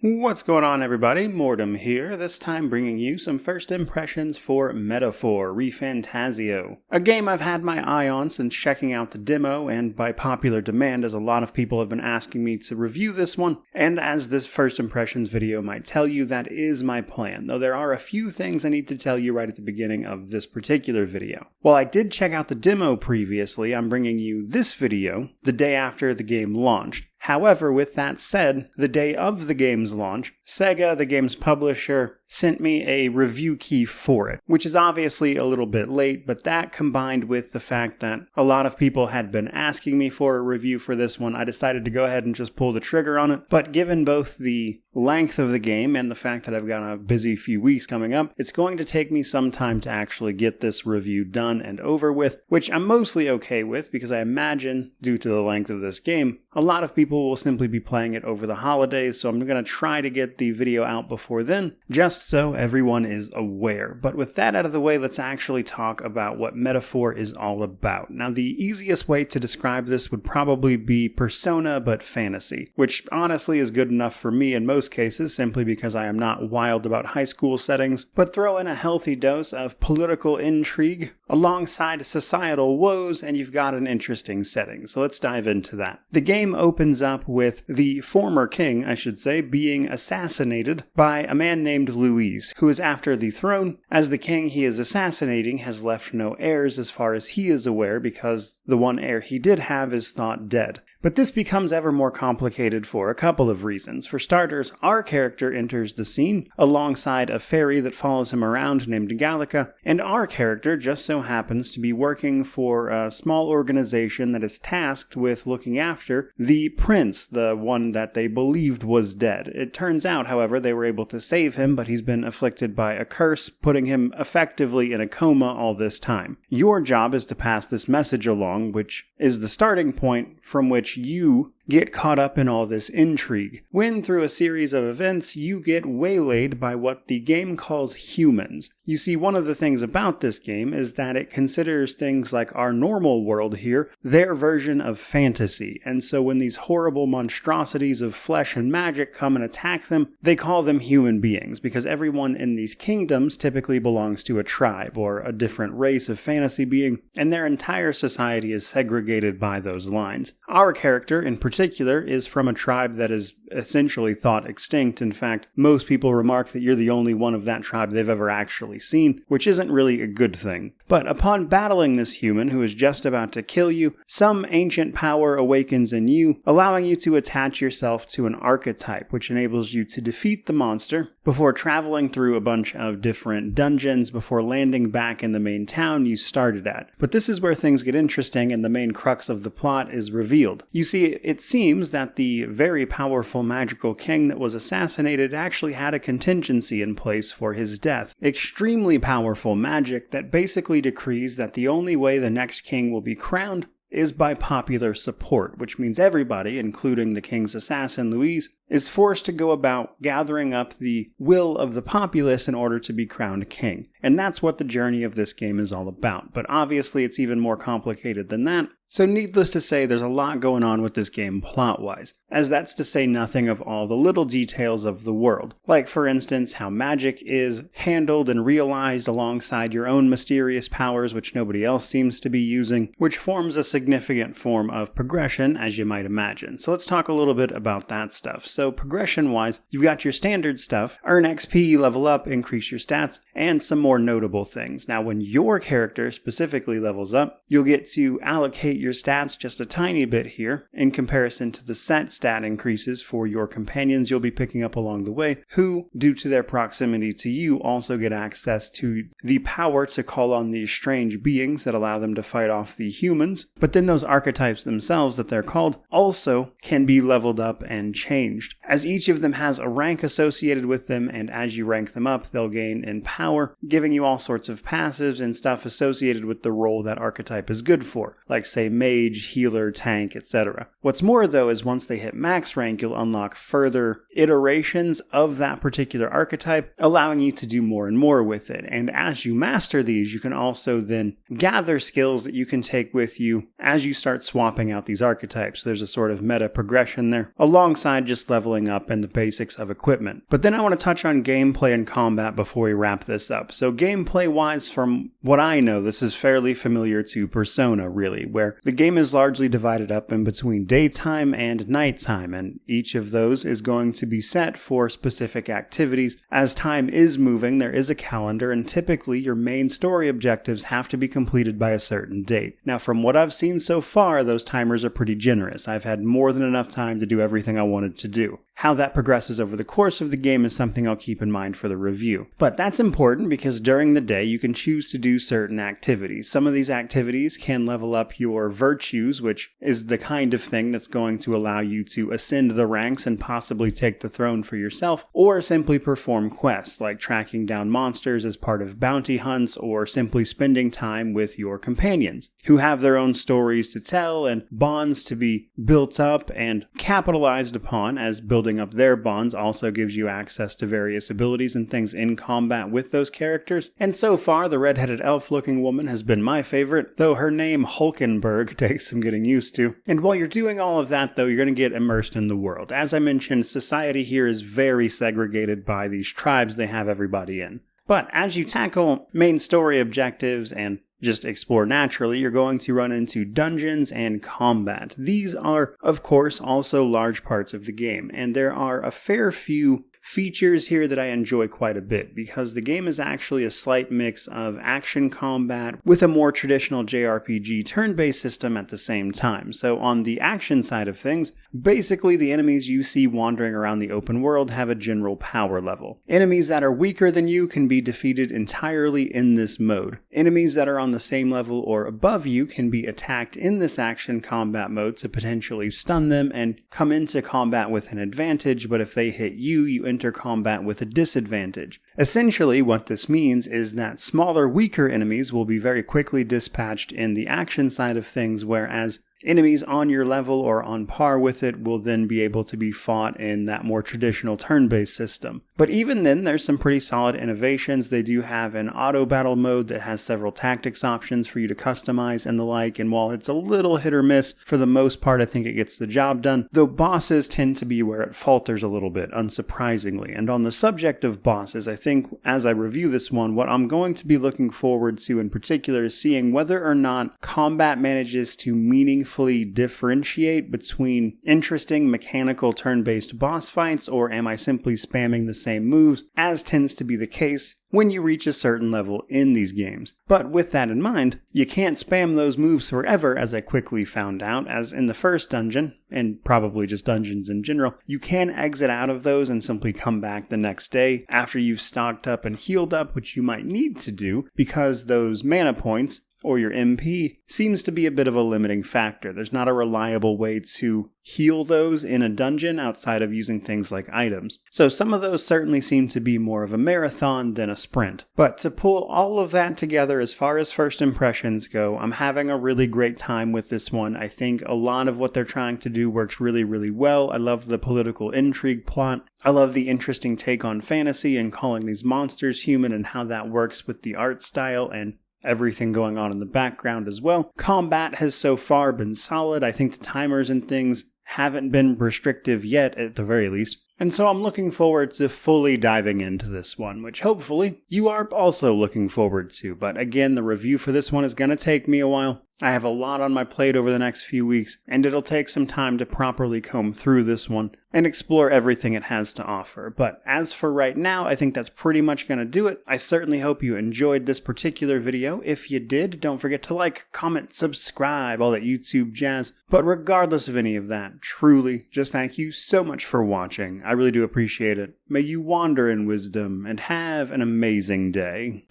What's going on, everybody? Mortem here, this time bringing you some first impressions for Metaphor ReFantazio, a game I've had my eye on since checking out the demo, and by popular demand, as a lot of people have been asking me to review this one, and as this first impressions video might tell you, that is my plan, though there are a few things I need to tell you right at the beginning of this particular video. While I did check out the demo previously, I'm bringing you this video the day after the game launched. However, with that said, the day of the game's launch, Sega, the game's publisher, sent me a review key for it, which is obviously a little bit late, but that combined with the fact that a lot of people had been asking me for a review for this one, I decided to go ahead and just pull the trigger on it. But given both the length of the game and the fact that I've got a busy few weeks coming up, it's going to take me some time to actually get this review done and over with, which I'm mostly okay with because I imagine, due to the length of this game, a lot of people will simply be playing it over the holidays, so I'm going to try to get the video out before then, just so everyone is aware. But with that out of the way, let's actually talk about what Metaphor is all about. Now, the easiest way to describe this would probably be Persona but fantasy, which honestly is good enough for me in most cases, simply because I am not wild about high school settings, but throw in a healthy dose of political intrigue alongside societal woes, and you've got an interesting setting. So let's dive into that. The game opens up with the former king, I should say, being assassinated by a man named Louise, who is after the throne, as the king he is assassinating has left no heirs as far as he is aware, because the one heir he did have is thought dead. But this becomes ever more complicated for a couple of reasons. For starters, our character enters the scene alongside a fairy that follows him around named Gallica, and our character just so happens to be working for a small organization that is tasked with looking after the prince, the one that they believed was dead. It turns out, however, they were able to save him, but he's been afflicted by a curse, putting him effectively in a coma all this time. Your job is to pass this message along, which is the starting point from which you get caught up in all this intrigue, when through a series of events you get waylaid by what the game calls humans. You see, one of the things about this game is that it considers things like our normal world here their version of fantasy, and so when these horrible monstrosities of flesh and magic come and attack them, they call them human beings, because everyone in these kingdoms typically belongs to a tribe or a different race of fantasy being, and their entire society is segregated by those lines. Our character in particular is from a tribe that is essentially thought extinct. In fact, most people remark that you're the only one of that tribe they've ever actually seen, which isn't really a good thing. But upon battling this human who is just about to kill you, some ancient power awakens in you, allowing you to attach yourself to an archetype, which enables you to defeat the monster before traveling through a bunch of different dungeons before landing back in the main town you started at. But this is where things get interesting and the main crux of the plot is revealed. You see, it seems that the very powerful magical king that was assassinated actually had a contingency in place for his death. Extremely powerful magic that basically decrees that the only way the next king will be crowned is by popular support, which means everybody, including the king's assassin Louise, is forced to go about gathering up the will of the populace in order to be crowned king. And that's what the journey of this game is all about. But obviously it's even more complicated than that. So needless to say, there's a lot going on with this game plot-wise, as that's to say nothing of all the little details of the world. Like, for instance, how magic is handled and realized alongside your own mysterious powers, which nobody else seems to be using, which forms a significant form of progression, as you might imagine. So let's talk a little bit about that stuff. So progression-wise, you've got your standard stuff, earn XP, level up, increase your stats, and some more notable things. Now, when your character specifically levels up, you'll get to allocate your stats just a tiny bit here in comparison to the set stat increases for your companions you'll be picking up along the way, who, due to their proximity to you, also get access to the power to call on these strange beings that allow them to fight off the humans. But then those archetypes themselves that they're called also can be leveled up and changed, as each of them has a rank associated with them, and as you rank them up, they'll gain in power, giving you all sorts of passives and stuff associated with the role that archetype archetype is good for, like say mage, healer, tank, etc. What's more though is once they hit max rank, you'll unlock further iterations of that particular archetype, allowing you to do more and more with it. And as you master these, you can also then gather skills that you can take with you as you start swapping out these archetypes. There's a sort of meta progression there, alongside just leveling up and the basics of equipment. But then I want to touch on gameplay and combat before we wrap this up. So gameplay-wise, from what I know, this is fairly familiar to Persona, really, where the game is largely divided up in between daytime and nighttime, and each of those is going to be set for specific activities. As time is moving, there is a calendar, and typically your main story objectives have to be completed by a certain date. Now, from what I've seen so far, those timers are pretty generous. I've had more than enough time to do everything I wanted to do. How that progresses over the course of the game is something I'll keep in mind for the review. But that's important because during the day you can choose to do certain activities. Some of these activities can level up your virtues, which is the kind of thing that's going to allow you to ascend the ranks and possibly take the throne for yourself, or simply perform quests like tracking down monsters as part of bounty hunts, or simply spending time with your companions, who have their own stories to tell and bonds to be built up and capitalized upon, as building up their bonds also gives you access to various abilities and things in combat with those characters. And so far, the red-headed elf-looking woman has been my favorite, though her name Hulkenberg takes some getting used to. And while you're doing all of that, though, you're going to get immersed in the world. As I mentioned, society here is very segregated by these tribes they have everybody in. But as you tackle main story objectives and just explore naturally, you're going to run into dungeons and combat. These are, of course, also large parts of the game, and there are a fair few features here that I enjoy quite a bit, because the game is actually a slight mix of action combat with a more traditional JRPG turn-based system at the same time. So on the action side of things, basically the enemies you see wandering around the open world have a general power level. Enemies that are weaker than you can be defeated entirely in this mode. Enemies that are on the same level or above you can be attacked in this action combat mode to potentially stun them and come into combat with an advantage, but if they hit you, you enter combat with a disadvantage. Essentially, what this means is that smaller, weaker enemies will be very quickly dispatched in the action side of things, whereas enemies on your level or on par with it will then be able to be fought in that more traditional turn-based system. But even then, there's some pretty solid innovations. They do have an auto battle mode that has several tactics options for you to customize and the like, and while it's a little hit or miss, for the most part I think it gets the job done, though bosses tend to be where it falters a little bit, unsurprisingly. And on the subject of bosses, I think as I review this one, what I'm going to be looking forward to in particular is seeing whether or not combat manages to meaningfully differentiate between interesting mechanical turn-based boss fights, or am I simply spamming the same moves, as tends to be the case when you reach a certain level in these games. But with that in mind, you can't spam those moves forever, as I quickly found out, as in the first dungeon, and probably just dungeons in general, you can exit out of those and simply come back the next day after you've stocked up and healed up, which you might need to do, because those mana points, or your MP, seems to be a bit of a limiting factor. There's not a reliable way to heal those in a dungeon outside of using things like items. So some of those certainly seem to be more of a marathon than a sprint. But to pull all of that together as far as first impressions go, I'm having a really great time with this one. I think a lot of what they're trying to do works really, really well. I love the political intrigue plot. I love the interesting take on fantasy and calling these monsters human and how that works with the art style and everything going on in the background as well. Combat has so far been solid. I think the timers and things haven't been restrictive yet, at the very least. And so I'm looking forward to fully diving into this one, which hopefully you are also looking forward to. But again, the review for this one is going to take me a while. I have a lot on my plate over the next few weeks, and it'll take some time to properly comb through this one and explore everything it has to offer. But as for right now, I think that's pretty much going to do it. I certainly hope you enjoyed this particular video. If you did, don't forget to like, comment, subscribe, all that YouTube jazz. But regardless of any of that, truly, just thank you so much for watching. I really do appreciate it. May you wander in wisdom and have an amazing day.